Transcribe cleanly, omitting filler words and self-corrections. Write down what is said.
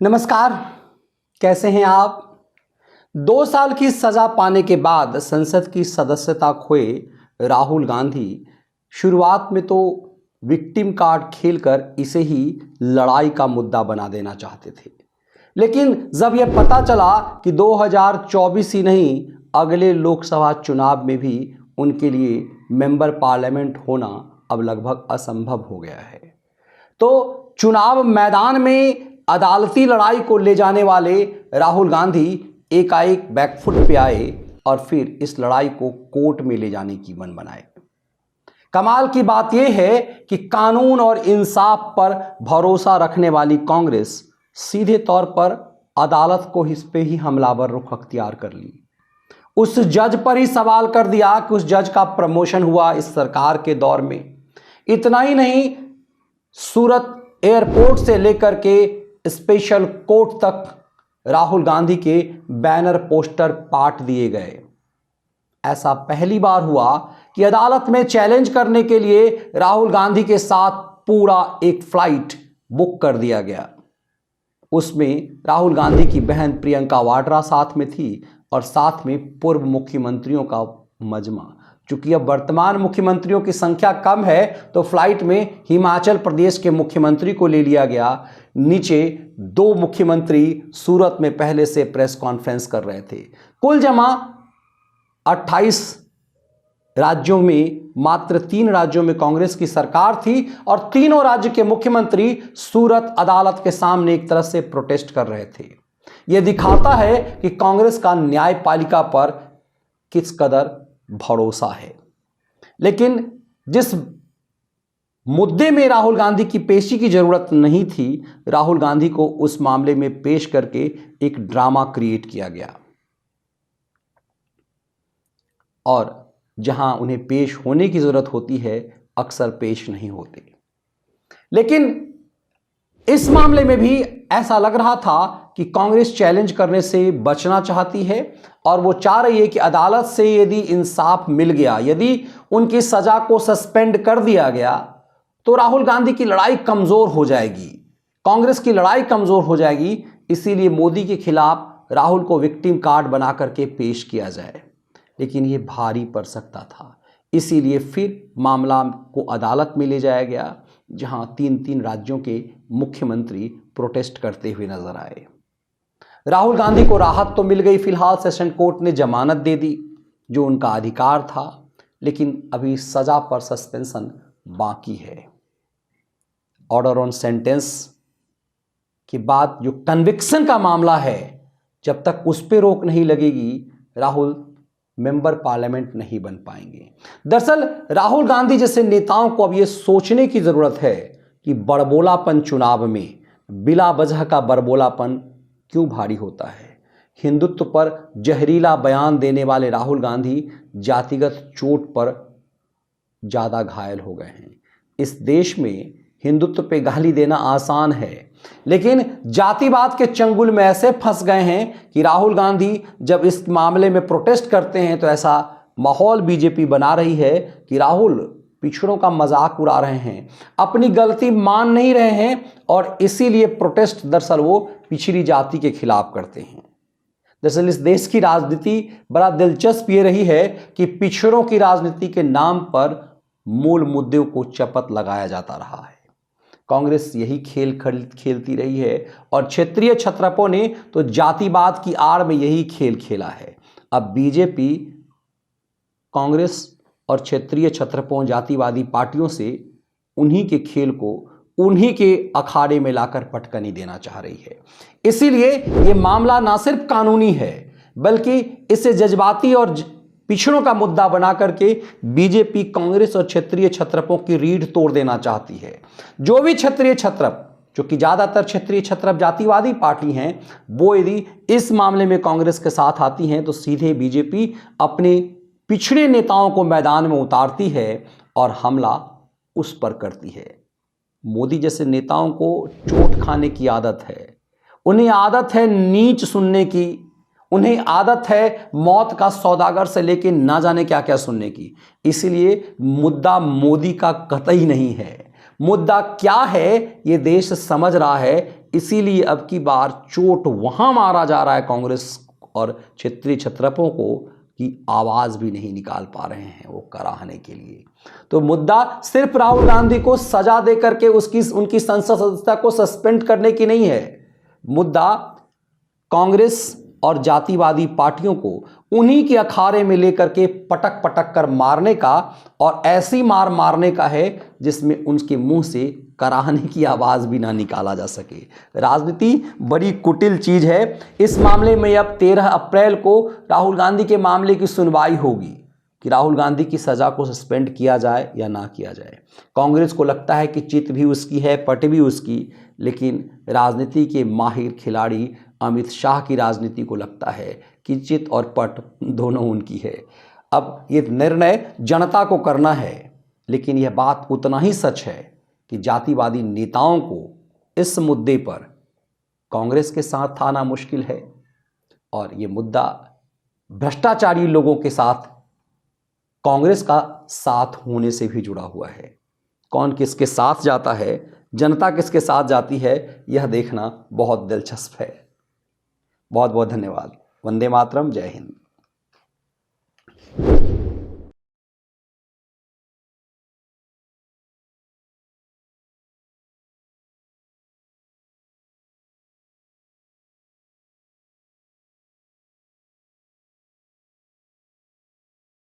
नमस्कार, कैसे हैं आप। 2 साल की सजा पाने के बाद संसद की सदस्यता खोए राहुल गांधी शुरुआत में तो विक्टिम कार्ड खेलकर इसे ही लड़ाई का मुद्दा बना देना चाहते थे, लेकिन जब यह पता चला कि 2024 ही नहीं अगले लोकसभा चुनाव में भी उनके लिए मेंबर पार्लियामेंट होना अब लगभग असंभव हो गया है, तो चुनाव मैदान में अदालती लड़ाई को ले जाने वाले राहुल गांधी एकाएक बैकफुट पे आए और फिर इस लड़ाई को कोर्ट में ले जाने की मन बनाए। कमाल की बात यह है कि कानून और इंसाफ पर भरोसा रखने वाली कांग्रेस सीधे तौर पर अदालत को इस पे ही हमलावर रुख अख्तियार कर ली। उस जज पर ही सवाल कर दिया कि उस जज का प्रमोशन हुआ इस सरकार के दौर में। इतना ही नहीं, सूरत एयरपोर्ट से लेकर के स्पेशल कोर्ट तक राहुल गांधी के बैनर पोस्टर पाट दिए गए। ऐसा पहली बार हुआ कि अदालत में चैलेंज करने के लिए राहुल गांधी के साथ पूरा एक फ्लाइट बुक कर दिया गया। उसमें राहुल गांधी की बहन प्रियंका वाड्रा साथ में थी और साथ में पूर्व मुख्यमंत्रियों का मजमा। चूंकि अब वर्तमान मुख्यमंत्रियों की संख्या कम है तो फ्लाइट में हिमाचल प्रदेश के मुख्यमंत्री को ले लिया गया। नीचे 2 मुख्यमंत्री सूरत में पहले से प्रेस कॉन्फ्रेंस कर रहे थे। कुल जमा 28 राज्यों में मात्र 3 राज्यों में कांग्रेस की सरकार थी और तीनों राज्य के मुख्यमंत्री सूरत अदालत के सामने एक तरह से प्रोटेस्ट कर रहे थे। यह दिखाता है कि कांग्रेस का न्यायपालिका पर किस कदर भरोसा है। लेकिन जिस मुद्दे में राहुल गांधी की पेशी की जरूरत नहीं थी, राहुल गांधी को उस मामले में पेश करके एक ड्रामा क्रिएट किया गया और जहां उन्हें पेश होने की जरूरत होती है अक्सर पेश नहीं होते। लेकिन इस मामले में भी ऐसा लग रहा था कि कांग्रेस चैलेंज करने से बचना चाहती है और वो चाह रही है कि अदालत से यदि इंसाफ मिल गया, यदि उनकी सजा को सस्पेंड कर दिया गया तो राहुल गांधी की लड़ाई कमजोर हो जाएगी, कांग्रेस की लड़ाई कमजोर हो जाएगी। इसीलिए मोदी के खिलाफ राहुल को विक्टिम कार्ड बना करके पेश किया जाए, लेकिन ये भारी पड़ सकता था। इसीलिए फिर मामला को अदालत में ले जाया गया, जहां 3 राज्यों के मुख्यमंत्री प्रोटेस्ट करते हुए नजर आए। राहुल गांधी को राहत तो मिल गई, फिलहाल सेशन कोर्ट ने जमानत दे दी जो उनका अधिकार था, लेकिन अभी सजा पर सस्पेंशन बाकी है। ऑर्डर ऑन सेंटेंस के बाद जो कन्विक्शन का मामला है, जब तक उस पर रोक नहीं लगेगी राहुल मेंबर पार्लियामेंट नहीं बन पाएंगे। दरअसल राहुल गांधी जैसे नेताओं को अब यह सोचने की जरूरत है कि बड़बोलापन चुनाव में बिला वजह का बड़बोलापन क्यों भारी होता है। हिंदुत्व पर जहरीला बयान देने वाले राहुल गांधी जातिगत चोट पर ज्यादा घायल हो गए हैं। इस देश में हिंदुत्व पे गाली देना आसान है, लेकिन जातिवाद के चंगुल में ऐसे फंस गए हैं कि राहुल गांधी जब इस मामले में प्रोटेस्ट करते हैं तो ऐसा माहौल बीजेपी बना रही है कि राहुल पिछड़ों का मजाक उड़ा रहे हैं, अपनी गलती मान नहीं रहे हैं और इसीलिए प्रोटेस्ट दरअसल वो पिछड़ी जाति के खिलाफ करते हैं। दरअसल इस देश की राजनीति बड़ा दिलचस्प ये रही है कि पिछड़ों की राजनीति के नाम पर मूल मुद्दों को चपत लगाया जाता रहा है। कांग्रेस यही खेल खेलती रही है और क्षेत्रीय छत्रपों ने तो जातिवाद की आड़ में यही खेल खेला है। अब बीजेपी कांग्रेस और क्षेत्रीय छत्रपों जातिवादी पार्टियों से उन्हीं के खेल को उन्हीं के अखाड़े में लाकर पटकनी देना चाह रही है। इसीलिए ये मामला ना सिर्फ कानूनी है बल्कि इसे जज्बाती और पिछड़ों का मुद्दा बना करके बीजेपी कांग्रेस और क्षेत्रीय छत्रपों की रीढ़ तोड़ देना चाहती है। जो भी क्षेत्रीय छत्रप, जो कि ज्यादातर क्षेत्रीय छत्रप जातिवादी पार्टी हैं, वो यदि इस मामले में कांग्रेस के साथ आती हैं तो सीधे बीजेपी अपने पिछड़े नेताओं को मैदान में उतारती है और हमला उस पर करती है। मोदी जैसे नेताओं को चोट खाने की आदत है, उन्हें आदत है नीच सुनने की, उन्हें आदत है मौत का सौदागर से लेकर ना जाने क्या क्या सुनने की। इसीलिए मुद्दा मोदी का कतई नहीं है, मुद्दा क्या है ये देश समझ रहा है। इसीलिए अब की बार चोट वहां मारा जा रहा है कांग्रेस और क्षेत्रीय छत्रपों को कि आवाज भी नहीं निकाल पा रहे हैं वो कराहने के लिए। तो मुद्दा सिर्फ राहुल गांधी को सजा दे करके उनकी संसद सदस्यता को सस्पेंड करने की नहीं है। मुद्दा कांग्रेस और जातिवादी पार्टियों को उन्हीं के अखाड़े में लेकर के पटक पटक कर मारने का और ऐसी मार मारने का है जिसमें उनके मुंह से कराहने की आवाज भी ना निकाला जा सके। राजनीति बड़ी कुटिल चीज है। इस मामले में अब 13 अप्रैल को राहुल गांधी के मामले की सुनवाई होगी कि राहुल गांधी की सजा को सस्पेंड किया जाए या ना किया जाए। कांग्रेस को लगता है कि चित भी उसकी है, पट भी उसकी, लेकिन राजनीति के माहिर खिलाड़ी अमित शाह की राजनीति को लगता है कि चित और पट दोनों उनकी है। अब ये निर्णय जनता को करना है, लेकिन यह बात उतना ही सच है कि जातिवादी नेताओं को इस मुद्दे पर कांग्रेस के साथ आना मुश्किल है और ये मुद्दा भ्रष्टाचारी लोगों के साथ कांग्रेस का साथ होने से भी जुड़ा हुआ है। कौन किसके साथ जाता है, जनता किसके साथ जाती है, यह देखना बहुत दिलचस्प है। बहुत बहुत धन्यवाद। वंदे मातरम। जय हिंद।